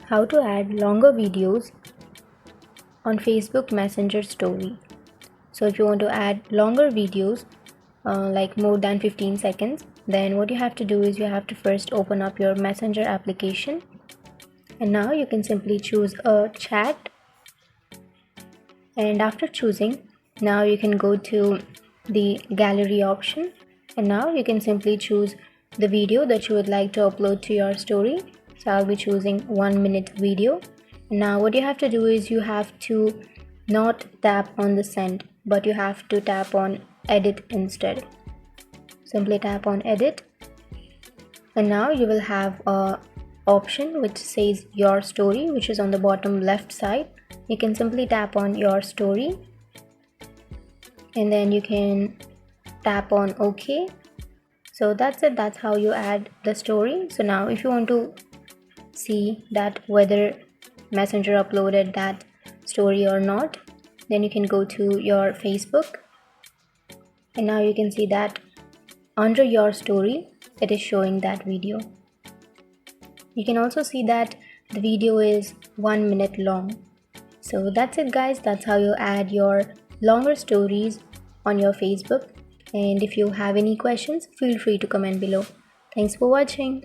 How to add longer videos on Facebook Messenger story. So if you want to add longer videos like more than 15 seconds, then what you have to do is you have to first open up your Messenger application, and now you can simply choose a chat, and after choosing, now you can go to the gallery option, and now you can simply choose the video that you would like to upload to your story. So I'll be choosing 1-minute video. Now what you have to do is you have to not tap on the send, but you have to tap on edit instead. Simply tap on edit, and now you will have a option which says your story, which is on the bottom left side. You can simply tap on your story, and then you can tap on OK. So that's it. That's how you add the story. So now if you want to see that whether Messenger uploaded that story or not, then you can go to your Facebook, and now you can see that under your story it is showing that video. You can also see that the video is 1 minute long. So that's it guys, that's how you add your longer stories on your Facebook. And if you have any questions, feel free to comment below. Thanks for watching.